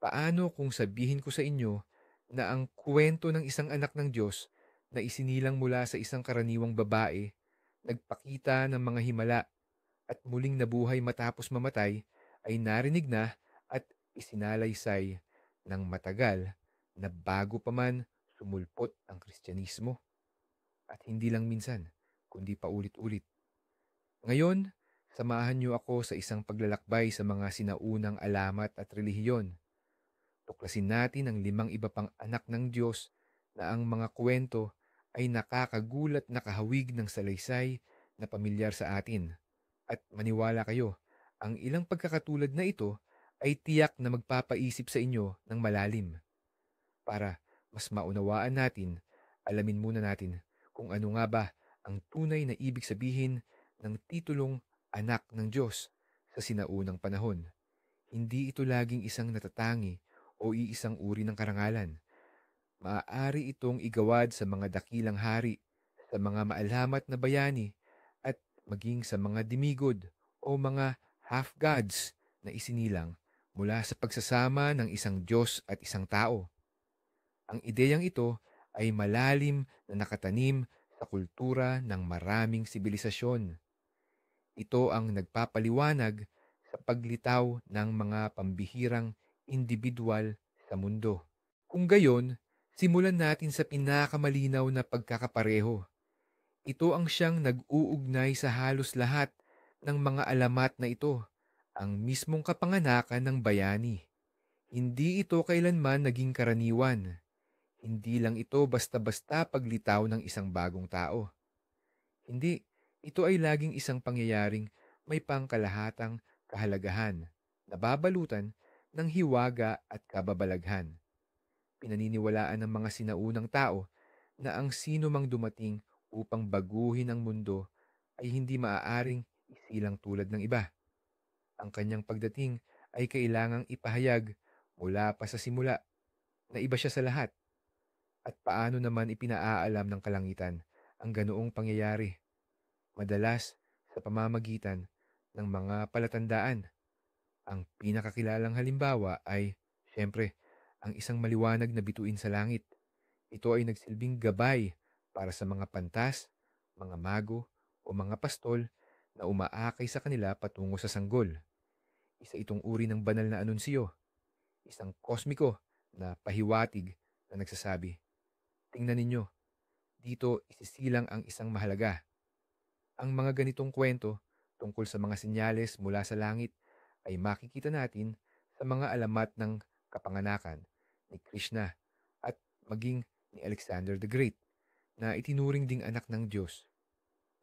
Paano kung sabihin ko sa inyo na ang kwento ng isang anak ng Diyos na isinilang mula sa isang karaniwang babae, nagpakita ng mga himala at muling nabuhay matapos mamatay, ay narinig na at isinalaysay ng matagal na bago pa man sumulpot ang Kristyanismo, at hindi lang minsan, kundi paulit-ulit. Ngayon, samahan niyo ako sa isang paglalakbay sa mga sinaunang alamat at relihiyon. Tuklasin natin ang 5 iba pang anak ng Diyos na ang mga kwento ay nakakagulat na kahawig ng salaysay na pamilyar sa atin. At maniwala kayo, ang ilang pagkakatulad na ito ay tiyak na magpapaisip sa inyo ng malalim. Para mas maunawaan natin, alamin muna natin kung ano nga ba ang tunay na ibig sabihin ng titulong anak ng Diyos sa sinaunang panahon. Hindi ito laging isang natatangi o iisang uri ng karangalan. Maaari itong igawad sa mga dakilang hari, sa mga maalamat na bayani, at maging sa mga demigod o mga half-gods na isinilang mula sa pagsasama ng isang Diyos at isang tao. Ang ideyang ito ay malalim na nakatanim sa kultura ng maraming sibilisasyon. Ito ang nagpapaliwanag sa paglitaw ng mga pambihirang individual sa mundo. Kung gayon, simulan natin sa pinakamalinaw na pagkakapareho. Ito ang siyang nag-uugnay sa halos lahat ng mga alamat na ito, ang mismong kapanganakan ng bayani. Hindi ito kailanman naging karaniwan. Hindi lang ito basta-basta paglitaw ng isang bagong tao. Hindi, ito ay laging isang pangyayaring may pangkalahatang kahalagahan, nababalutan ng hiwaga at kababalaghan. Pinaniniwalaan ng mga sinaunang tao na ang sino mang dumating upang baguhin ang mundo ay hindi maaaring isilang tulad ng iba. Ang kanyang pagdating ay kailangang ipahayag mula pa sa simula na iba siya sa lahat. At paano naman ipinaaalam ng kalangitan ang ganoong pangyayari? Madalas sa pamamagitan ng mga palatandaan. Ang pinakakilalang halimbawa ay, siyempre, ang isang maliwanag na bituin sa langit. Ito ay nagsilbing gabay para sa mga pantas, mga mago o mga pastol na umaakay sa kanila patungo sa sanggol. Isa itong uri ng banal na anunsyo, isang kosmiko na pahiwatig na nagsasabi, "Tingnan ninyo, dito isisilang ang isang mahalaga." Ang mga ganitong kwento tungkol sa mga senyales mula sa langit ay makikita natin sa mga alamat ng kapanganakan ni Krishna at maging ni Alexander the Great na itinuring ding anak ng Diyos.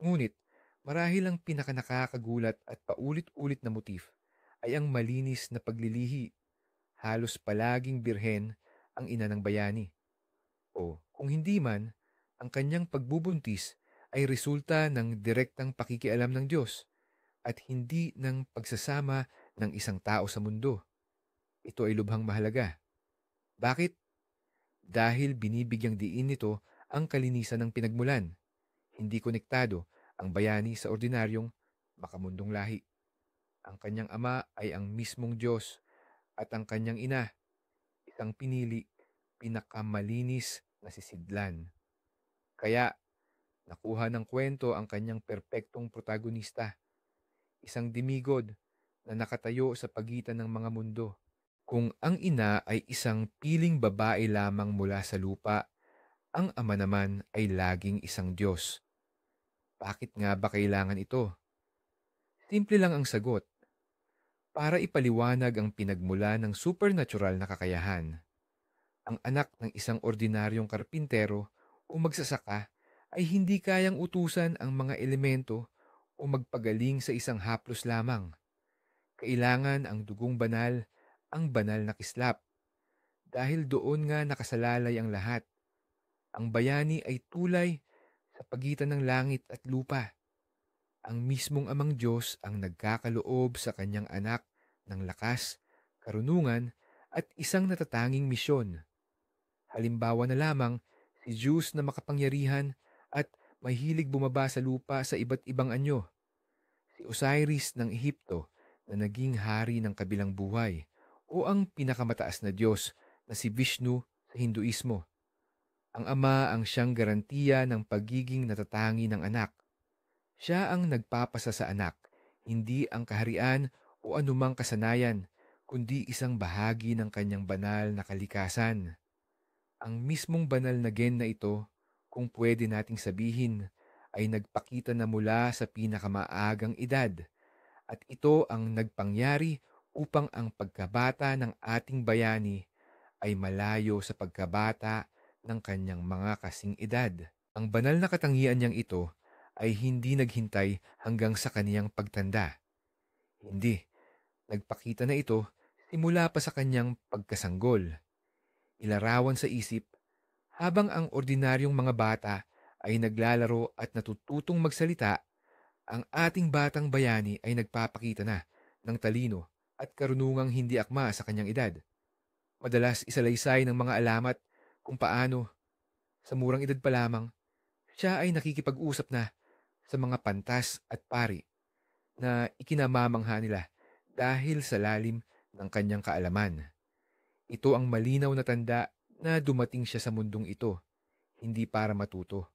Ngunit marahil ang pinakanakakagulat at paulit-ulit na motif ay ang malinis na paglilihi. Halos palaging birhen ang ina ng bayani. O kung hindi man, ang kanyang pagbubuntis ay resulta ng direktang pakikialam ng Diyos at hindi ng pagsasama ng isang tao sa mundo. Ito ay lubhang mahalaga. Bakit? Dahil binibigyang diin nito ang kalinisan ng pinagmulan. Hindi konektado ang bayani sa ordinaryong makamundong lahi. Ang kanyang ama ay ang mismong Diyos at ang kanyang ina, isang pinili, pinakamalinis na si Sidlan. Kaya, nakuha ng kwento ang kanyang perpektong protagonista, isang demigod na nakatayo sa pagitan ng mga mundo. Kung ang ina ay isang piling babae lamang mula sa lupa, ang ama naman ay laging isang Diyos. Bakit nga ba kailangan ito? Simple lang ang sagot. Para ipaliwanag ang pinagmula ng supernatural na kakayahan. Ang anak ng isang ordinaryong karpintero o magsasaka ay hindi kayang utusan ang mga elemento o magpagaling sa isang haplos lamang. Kailangan ang dugong banal, ang banal na kislap. Dahil doon nga nakasalalay ang lahat. Ang bayani ay tulay sa pagitan ng langit at lupa. Ang mismong amang Diyos ang nagkakaloob sa kanyang anak ng lakas, karunungan at isang natatanging misyon. Halimbawa na lamang si Zeus na makapangyarihan at mahilig bumaba sa lupa sa iba't ibang anyo. Si Osiris ng Ehipto na naging hari ng kabilang buhay o ang pinakamataas na Diyos na si Vishnu sa Hinduismo. Ang ama ang siyang garantiya ng pagiging natatangi ng anak. Siya ang nagpapasa sa anak, hindi ang kaharian o anumang kasanayan, kundi isang bahagi ng kanyang banal na kalikasan. Ang mismong banal na gen na ito, kung pwede nating sabihin, ay nagpakita na mula sa pinakamaagang edad, at ito ang nagpangyari upang ang pagkabata ng ating bayani ay malayo sa pagkabata ng kanyang mga kasing edad. Ang banal na katangian niyang ito ay hindi naghintay hanggang sa kaniyang pagtanda. Hindi, nagpakita na ito simula pa sa kanyang pagkasanggol. Ilarawan sa isip, habang ang ordinaryong mga bata ay naglalaro at natututong magsalita, ang ating batang bayani ay nagpapakita na ng talino at karunungang hindi akma sa kanyang edad. Madalas isalaysay ng mga alamat kung paano, sa murang edad pa lamang, siya ay nakikipag-usap na sa mga pantas at pari na ikinamamangha nila dahil sa lalim ng kanyang kaalaman. Ito ang malinaw na tanda na dumating siya sa mundong ito, hindi para matuto,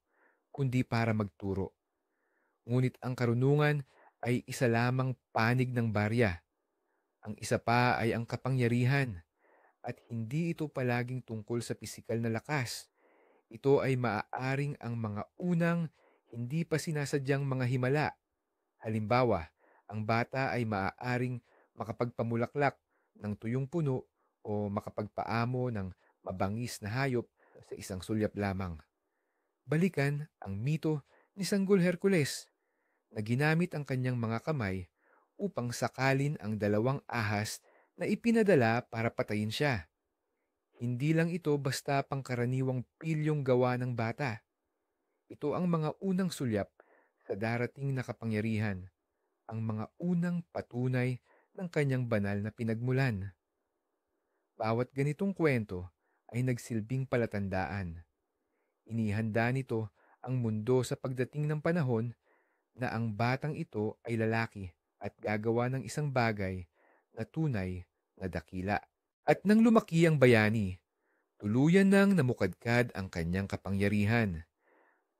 kundi para magturo. Ngunit ang karunungan ay isa lamang panig ng barya. Ang isa pa ay ang kapangyarihan, at hindi ito palaging tungkol sa pisikal na lakas. Ito ay maaaring ang mga unang, hindi pa sinasadyang mga himala. Halimbawa, ang bata ay maaaring makapagpamulaklak ng tuyong puno o makapagpaamo ng mabangis na hayop sa isang sulyap lamang. Balikan ang mito ni Sanggol Hercules na ginamit ang kanyang mga kamay upang sakalin ang dalawang ahas na ipinadala para patayin siya. Hindi lang ito basta pangkaraniwang pilyong gawa ng bata. Ito ang mga unang sulyap sa darating na kapangyarihan, ang mga unang patunay ng kanyang banal na pinagmulan. Bawat ganitong kwento ay nagsilbing palatandaan. Inihanda nito ang mundo sa pagdating ng panahon na ang batang ito ay lalaki at gagawa ng isang bagay na tunay na dakila. At nang lumaki ang bayani, tuluyan nang namukadkad ang kanyang kapangyarihan.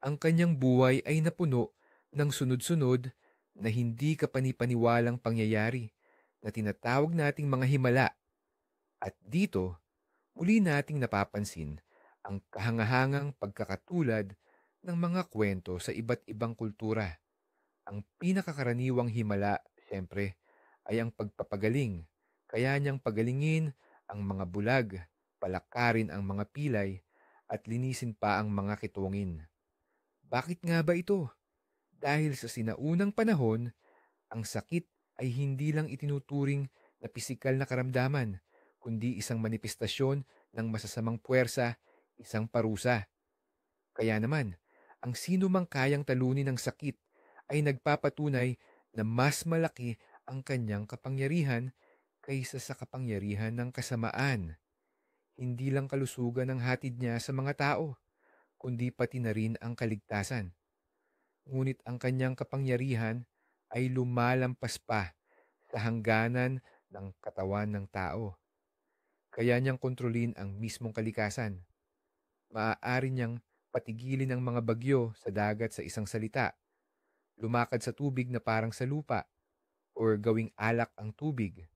Ang kanyang buhay ay napuno ng sunod-sunod na hindi kapanipaniwalang pangyayari na tinatawag nating mga himala. At dito, muli nating napapansin ang kahangahangang pagkakatulad ng mga kwento sa iba't ibang kultura. Ang pinakakaraniwang himala, siyempre, ay ang pagpapagaling. Kaya niyang pagalingin ang mga bulag, palakarin ang mga pilay, at linisin pa ang mga kitungin. Bakit nga ba ito? Dahil sa sinaunang panahon, ang sakit ay hindi lang itinuturing na pisikal na karamdaman, kundi isang manifestasyon ng masasamang puwersa, isang parusa. Kaya naman, ang sino mang kayang talunin ng sakit ay nagpapatunay na mas malaki ang kanyang kapangyarihan kaysa sa kapangyarihan ng kasamaan. Hindi lang kalusugan ang hatid niya sa mga tao, kundi pati na rin ang kaligtasan. Ngunit ang kanyang kapangyarihan ay lumalampas pa sa hangganan ng katawan ng tao. Kaya niyang kontrolin ang mismong kalikasan. Maaari niyang patigilin ang mga bagyo sa dagat sa isang salita, lumakad sa tubig na parang sa lupa, o gawing alak ang tubig.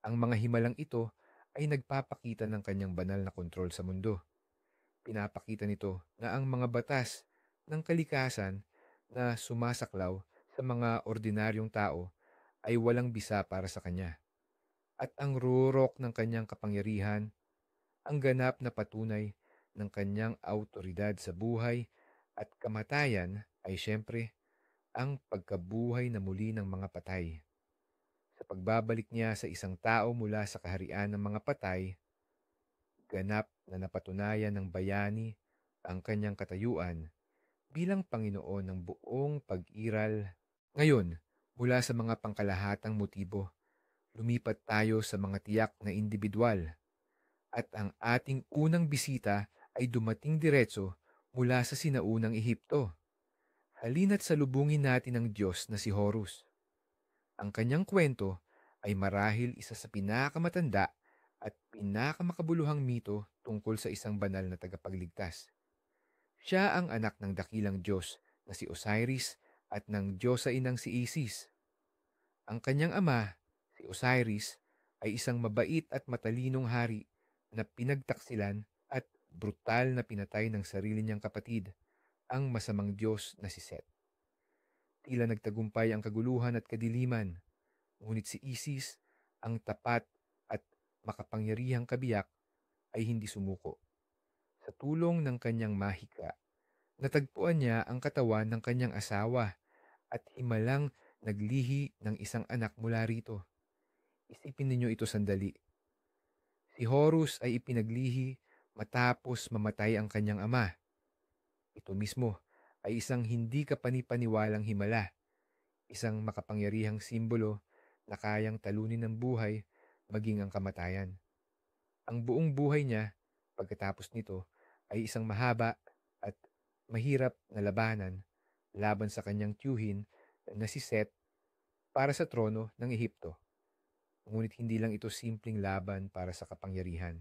Ang mga himalang ito ay nagpapakita ng kanyang banal na kontrol sa mundo. Pinapakita nito na ang mga batas ng kalikasan na sumasaklaw sa mga ordinaryong tao ay walang bisa para sa kanya. At ang rurok ng kanyang kapangyarihan, ang ganap na patunay ng kanyang autoridad sa buhay at kamatayan ay siyempre ang pagkabuhay na muli ng mga patay. Sa pagbabalik niya sa isang tao mula sa kaharian ng mga patay, ganap na napatunayan ng bayani ang kanyang katayuan bilang Panginoon ng buong pag-iral. Ngayon, mula sa mga pangkalahatang motibo, lumipat tayo sa mga tiyak na individual. At ang ating unang bisita ay dumating diretso mula sa sinaunang Ehipto. Halina't salubungin natin ang Diyos na si Horus. Ang kanyang kwento ay marahil isa sa pinakamatanda at pinakamakabuluhang mito tungkol sa isang banal na tagapagligtas. Siya ang anak ng dakilang Diyos na si Osiris at ng Diyosa inang si Isis. Ang kanyang ama, si Osiris, ay isang mabait at matalinong hari na pinagtaksilan at brutal na pinatay ng sarili niyang kapatid, ang masamang Diyos na si Set. Tila nagtagumpay ang kaguluhan at kadiliman, ngunit si Isis, ang tapat at makapangyarihang kabiyak, ay hindi sumuko. Sa tulong ng kanyang mahika, natagpuan niya ang katawan ng kanyang asawa at himalang naglihi ng isang anak mula rito. Isipin ninyo ito sandali. Si Horus ay ipinaglihi matapos mamatay ang kanyang ama. Ito mismo ay isang hindi kapanipaniwalang himala, isang makapangyarihang simbolo na kayang talunin ng buhay maging ang kamatayan. Ang buong buhay niya, pagkatapos nito, ay isang mahaba at mahirap na labanan laban sa kanyang tiyuhin na si Set para sa trono ng Ehipto. Ngunit hindi lang ito simpleng laban para sa kapangyarihan.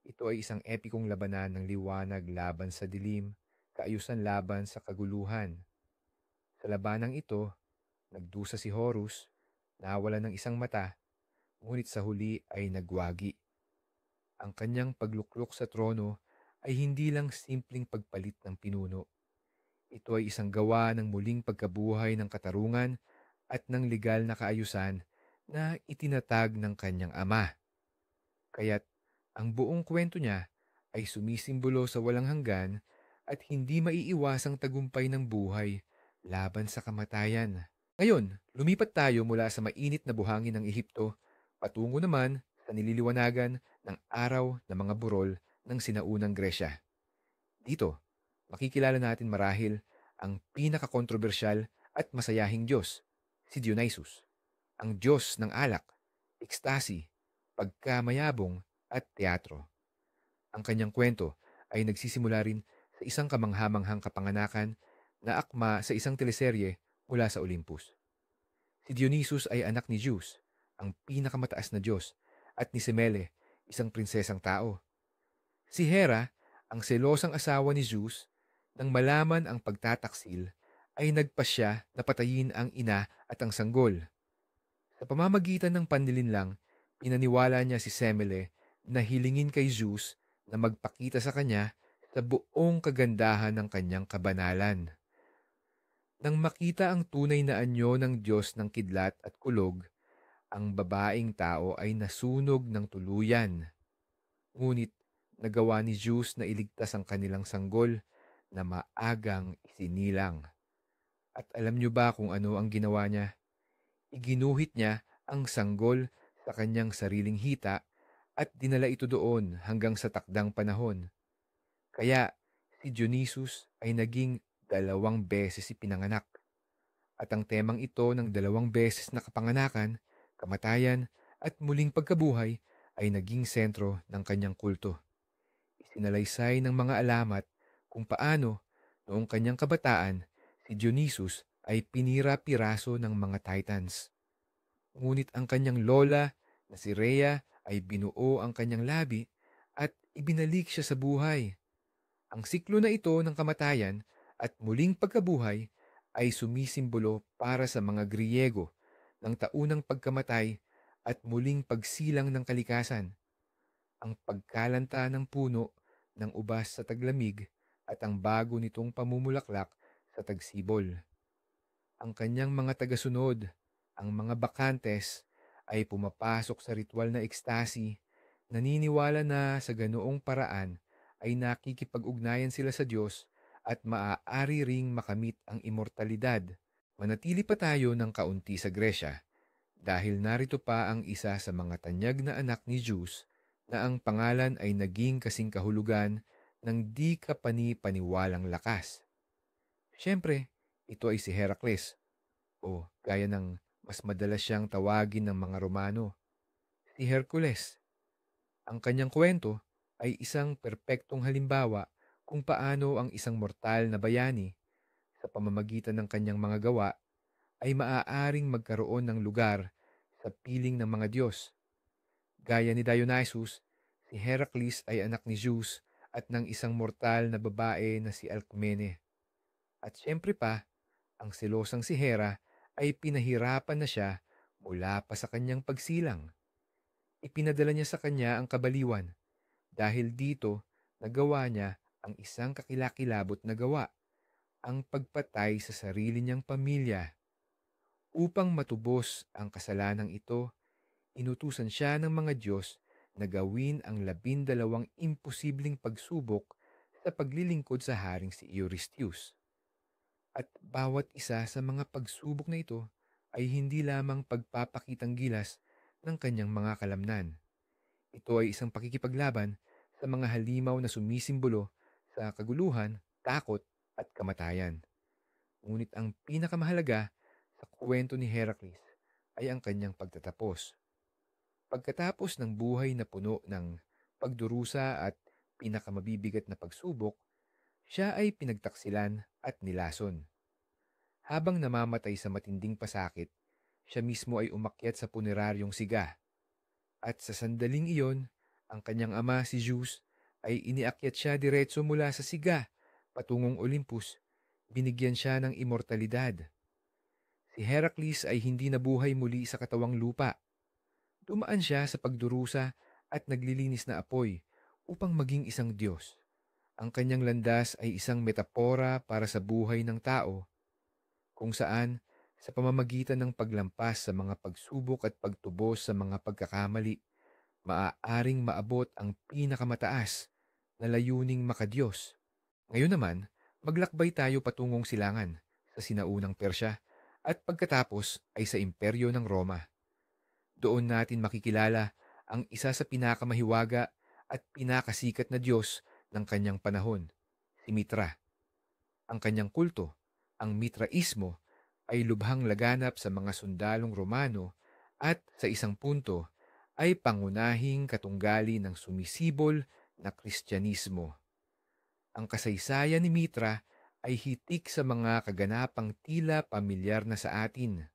Ito ay isang epikong labanan ng liwanag laban sa dilim, kaayusan laban sa kaguluhan. Sa labanang ito, nagdusa si Horus, nawala ng isang mata, ngunit sa huli ay nagwagi. Ang kanyang pagluklok sa trono ay hindi lang simpleng pagpalit ng pinuno. Ito ay isang gawa ng muling pagkabuhay ng katarungan at ng legal na kaayusan na itinatag ng kanyang ama. Kaya't ang buong kwento niya ay sumisimbolo sa walang hanggan at hindi maiiwasang tagumpay ng buhay laban sa kamatayan. Ngayon, lumipat tayo mula sa mainit na buhangin ng Ehipto patungo naman sa nililiwanagan ng araw na mga burol ng sinaunang Gresya. Dito, makikilala natin marahil ang pinakakontrobersyal at masayahing Diyos, si Dionysus, ang Diyos ng alak, ekstasi, pagkamayabong at teatro. Ang kanyang kwento ay nagsisimula rin sa isang kamanghamanghang kapanganakan na akma sa isang teleserye mula sa Olympus. Si Dionysus ay anak ni Zeus, ang pinakamataas na Diyos, at ni Semele, isang prinsesang tao. Si Hera, ang selosang asawa ni Zeus, nang malaman ang pagtataksil, ay nagpasya na patayin ang ina at ang sanggol. Sa pamamagitan ng panlilinlang, pinaniwala niya si Semele na hilingin kay Zeus na magpakita sa kanya sa buong kagandahan ng kanyang kabanalan. Nang makita ang tunay na anyo ng Diyos ng kidlat at kulog, ang babaeng tao ay nasunog ng tuluyan. Ngunit nagawa ni Zeus na iligtas ang kanilang sanggol na maagang isinilang. At alam niyo ba kung ano ang ginawa niya? Iginuhit niya ang sanggol sa kanyang sariling hita at dinala ito doon hanggang sa takdang panahon. Kaya si Dionysus ay naging 2 beses ipinanganak. At ang temang ito ng 2 beses na kapanganakan, kamatayan at muling pagkabuhay ay naging sentro ng kanyang kulto. Isinalaysay ng mga alamat kung paano noong kanyang kabataan si Dionysus ay pinira-piraso ng mga Titans. Ngunit ang kanyang lola na si Rhea ay binuo ang kanyang labi at ibinalik siya sa buhay. Ang siklo na ito ng kamatayan at muling pagkabuhay ay sumisimbolo para sa mga Griyego ng taunang pagkamatay at muling pagsilang ng kalikasan. Ang pagkalanta ng puno ng ubas sa taglamig at ang bago nitong pamumulaklak sa tagsibol. Ang kanyang mga tagasunod, ang mga bakantes, ay pumapasok sa ritual na ekstasi, naniniwala na sa ganoong paraan ay nakikipag-ugnayan sila sa Diyos at maaari ring makamit ang immortalidad. Manatili pa tayo ng kaunti sa Gresya dahil narito pa ang isa sa mga tanyag na anak ni Zeus na ang pangalan ay naging kasing kahulugan ng di kapani-paniwalang lakas. Siyempre, ito ay si Heracles o gaya ng mas madalas siyang tawagin ng mga Romano, si Hercules. Ang kanyang kwento ay isang perpektong halimbawa kung paano ang isang mortal na bayani sa pamamagitan ng kanyang mga gawa ay maaaring magkaroon ng lugar sa piling ng mga Diyos. Gaya ni Dionysus, si Heracles ay anak ni Zeus at ng isang mortal na babae na si Alcmene. At siyempre pa, ang selosang si Hera ay pinahirapan na siya mula pa sa kanyang pagsilang. Ipinadala niya sa kanya ang kabaliwan dahil dito nagawa niya ang isang kakilakilabot na gawa, ang pagpatay sa sarili niyang pamilya. Upang matubos ang kasalanang ito, inutusan siya ng mga Diyos na gawin ang 12 imposibleng pagsubok sa paglilingkod sa haring si Eurystheus. At bawat isa sa mga pagsubok na ito ay hindi lamang pagpapakitang gilas ng kanyang mga kalamnan. Ito ay isang pakikipaglaban sa mga halimaw na sumisimbolo sa kaguluhan, takot at kamatayan. Ngunit ang pinakamahalaga sa kwento ni Heracles ay ang kanyang pagtatapos. Pagkatapos ng buhay na puno ng pagdurusa at pinakamabibigat na pagsubok, siya ay pinagtaksilan at nilason. Habang namamatay sa matinding pasakit, siya mismo ay umakyat sa puneraryong siga. At sa sandaling iyon, ang kanyang ama si Zeus ay iniakyat siya diretso mula sa siga patungong Olympus. Binigyan siya ng immortalidad. Si Heracles ay hindi nabuhay muli sa katawang lupa. Dumaan siya sa pagdurusa at naglilinis na apoy upang maging isang Diyos. Ang kanyang landas ay isang metapora para sa buhay ng tao, kung saan sa pamamagitan ng paglampas sa mga pagsubok at pagtubos sa mga pagkakamali, maaaring maabot ang pinakamataas na layuning makadiyos. Ngayon naman, maglakbay tayo patungong silangan sa sinaunang Persya at pagkatapos ay sa imperyo ng Roma. Doon natin makikilala ang isa sa pinakamahiwaga at pinakasikat na Diyos ng kanyang panahon, si Mitra. Ang kanyang kulto, ang Mitraismo, ay lubhang laganap sa mga sundalong Romano at sa isang punto ay pangunahing katunggali ng sumisibol na Kristyanismo. Ang kasaysayan ni Mitra ay hitik sa mga kaganapang tila pamilyar na sa atin.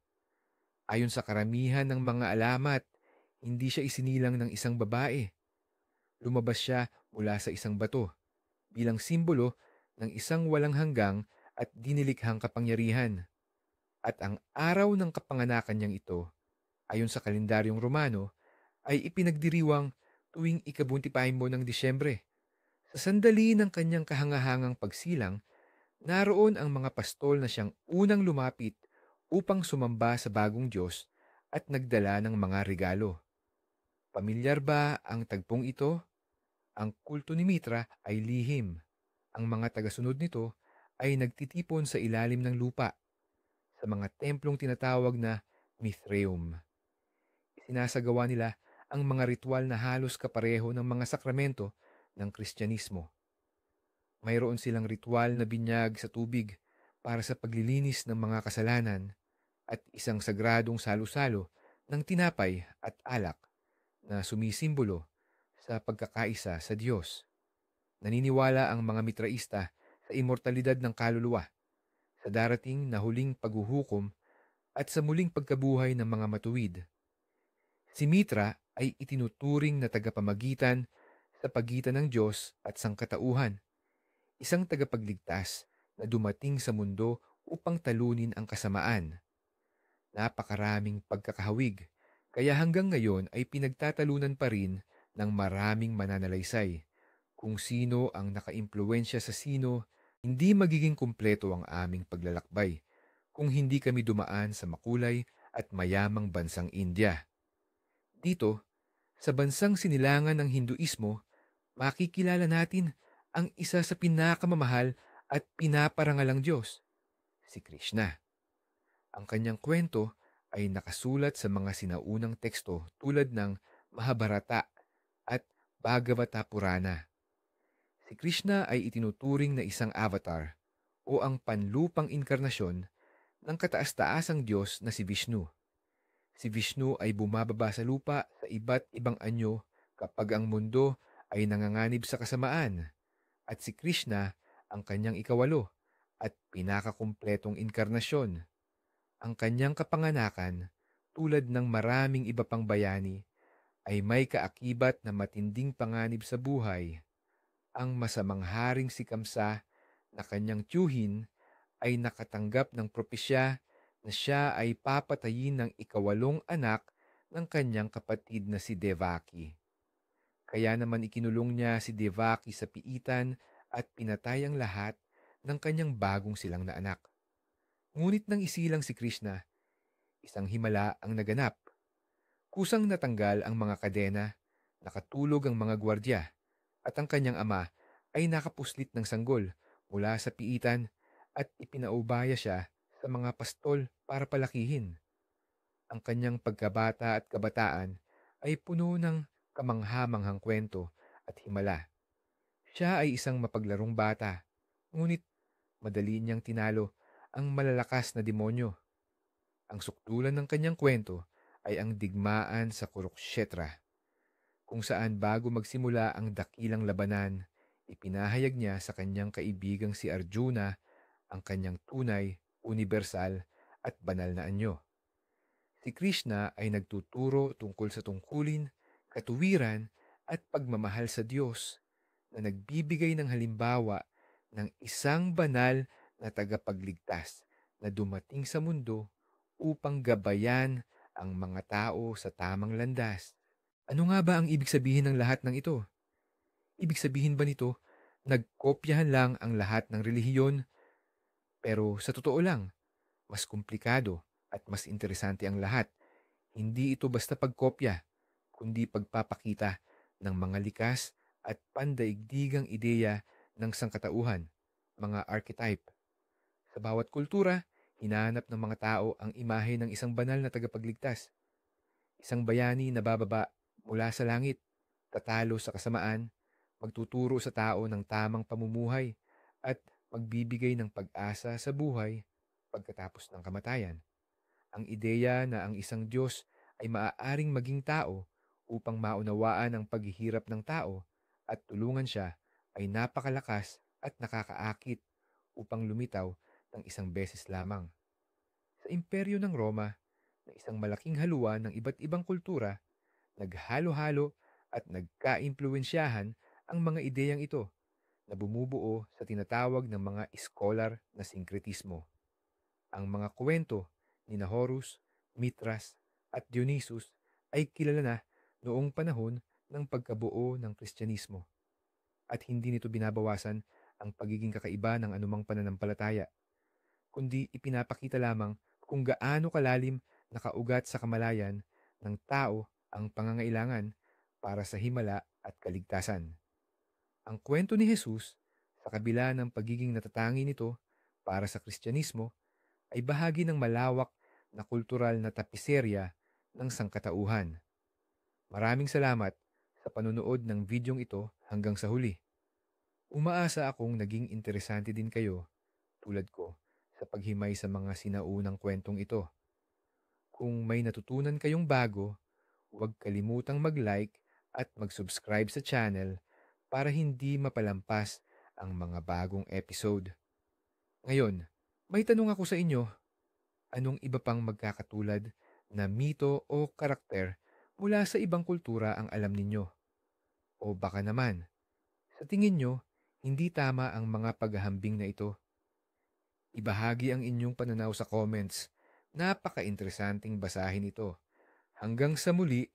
Ayon sa karamihan ng mga alamat, hindi siya isinilang ng isang babae. Lumabas siya mula sa isang bato bilang simbolo ng isang walang hanggang at dinilikhang kapangyarihan. At ang araw ng kapanganakan niyang ito, ayon sa kalendaryong Romano, ay ipinagdiriwang tuwing ika-25 ng Disyembre. Sa sandali ng kanyang kahangahangang pagsilang, naroon ang mga pastol na siyang unang lumapit upang sumamba sa bagong Diyos at nagdala ng mga regalo. Pamilyar ba ang tagpong ito? Ang kulto ni Mitra ay lihim. Ang mga tagasunod nito ay nagtitipon sa ilalim ng lupa, sa mga templong tinatawag na Mithraeum. Isinasagawa nila ang mga ritual na halos kapareho ng mga sakramento ng Kristyanismo. Mayroon silang ritual na binyag sa tubig para sa paglilinis ng mga kasalanan at isang sagradong salo-salo ng tinapay at alak na sumisimbolo sa pagkakaisa sa Diyos. Naniniwala ang mga Mitraista sa immortalidad ng kaluluwa, sa darating na huling paghuhukom at sa muling pagkabuhay ng mga matuwid. Si Mitra ay itinuturing na tagapamagitan sa pagitan ng Diyos at sangkatauhan, isang tagapagligtas na dumating sa mundo upang talunin ang kasamaan. Napakaraming pagkakahawig, kaya hanggang ngayon ay pinagtatalunan pa rin ng maraming mananalaysay. Kung sino ang nakaimpluwensya sa sino, hindi magiging kumpleto ang aming paglalakbay kung hindi kami dumaan sa makulay at mayamang bansang India. Dito, sa bansang sinilangan ng Hinduismo, makikilala natin ang isa sa pinakamamahal at pinaparangalang Diyos, si Krishna. Ang kanyang kwento ay nakasulat sa mga sinaunang teksto tulad ng Mahabharata at Bhagavata Purana. Si Krishna ay itinuturing na isang avatar o ang panlupang inkarnasyon ng kataas-taasang Diyos na si Vishnu. Si Vishnu ay bumababa sa lupa sa iba't ibang anyo kapag ang mundo ay nanganganib sa kasamaan, at si Krishna ang kanyang ikawalo at pinakakumpletong inkarnasyon. Ang kanyang kapanganakan, tulad ng maraming iba pang bayani, ay may kaakibat na matinding panganib sa buhay. Ang masamang haring si Kamsa na kanyang tiyuhin ay nakatanggap ng propesya na siya ay papatayin ng ikawalong anak ng kanyang kapatid na si Devaki. Kaya naman ikinulong niya si Devaki sa piitan at pinatay ang lahat ng kanyang bagong silang na anak. Ngunit nang isilang si Krishna, isang himala ang naganap. Kusang natanggal ang mga kadena, nakatulog ang mga gwardya, at ang kanyang ama ay nakapuslit ng sanggol mula sa piitan at ipinaubaya siya sa mga pastol para palakihin. Ang kanyang pagkabata at kabataan ay puno ng kamangha-manghang kwento at himala. Siya ay isang mapaglarong bata, ngunit madali niyang tinalo ang malalakas na demonyo. Ang sukdulan ng kanyang kwento ay ang digmaan sa Kurukshetra, kung saan bago magsimula ang dakilang labanan, ipinahayag niya sa kanyang kaibigang si Arjuna ang kanyang tunay, universal at banal na anyo. Si Krishna ay nagtuturo tungkol sa tungkulin, katuwiran at pagmamahal sa Diyos na nagbibigay ng halimbawa ng isang banal na tagapagligtas na dumating sa mundo upang gabayan ang mga tao sa tamang landas. Ano nga ba ang ibig sabihin ng lahat ng ito? Ibig sabihin ba nito, nagkopyahan lang ang lahat ng relihiyon? Pero sa totoo lang, mas komplikado at mas interesante ang lahat. Hindi ito basta pagkopya, kundi pagpapakita ng mga likas at pandaigdigang ideya ng sangkatauhan, mga archetype. Sa bawat kultura, hinahanap ng mga tao ang imahe ng isang banal na tagapagligtas. Isang bayani na bababa mula sa langit, tatalo sa kasamaan, magtuturo sa tao ng tamang pamumuhay, at magbibigay ng pag-asa sa buhay pagkatapos ng kamatayan. Ang ideya na ang isang Diyos ay maaaring maging tao upang maunawaan ang paghihirap ng tao at tulungan siya ay napakalakas at nakakaakit upang lumitaw ng isang beses lamang. Sa imperyo ng Roma, na isang malaking haluan ng iba't ibang kultura, naghalo-halo at nagka-impluensyahan ang mga ideyang ito na bumubuo sa tinatawag ng mga scholar na sinkretismo. Ang mga kwento ni Horus, Mithras at Dionysus ay kilala na noong panahon ng pagkabuo ng Kristyanismo at hindi nito binabawasan ang pagiging kakaiba ng anumang pananampalataya, kundi ipinapakita lamang kung gaano kalalim nakaugat sa kamalayan ng tao ang pangangailangan para sa himala at kaligtasan. Ang kwento ni Jesus, sa kabila ng pagiging natatangi nito para sa Kristyanismo, ay bahagi ng malawak na kultural na tapiserya ng sangkatauhan. Maraming salamat sa panunood ng videong ito hanggang sa huli. Umaasa akong naging interesante din kayo, tulad ko, sa paghimay sa mga sinaunang kwentong ito. Kung may natutunan kayong bago, huwag kalimutang mag-like at mag-subscribe sa channel para hindi mapalampas ang mga bagong episode. Ngayon, may tanong ako sa inyo. Anong iba pang magkakatulad na mito o karakter mula sa ibang kultura ang alam ninyo? O baka naman, sa tingin nyo, hindi tama ang mga paghahambing na ito? Ibahagi ang inyong pananaw sa comments. Napaka-interesanting basahin ito. Hanggang sa muli,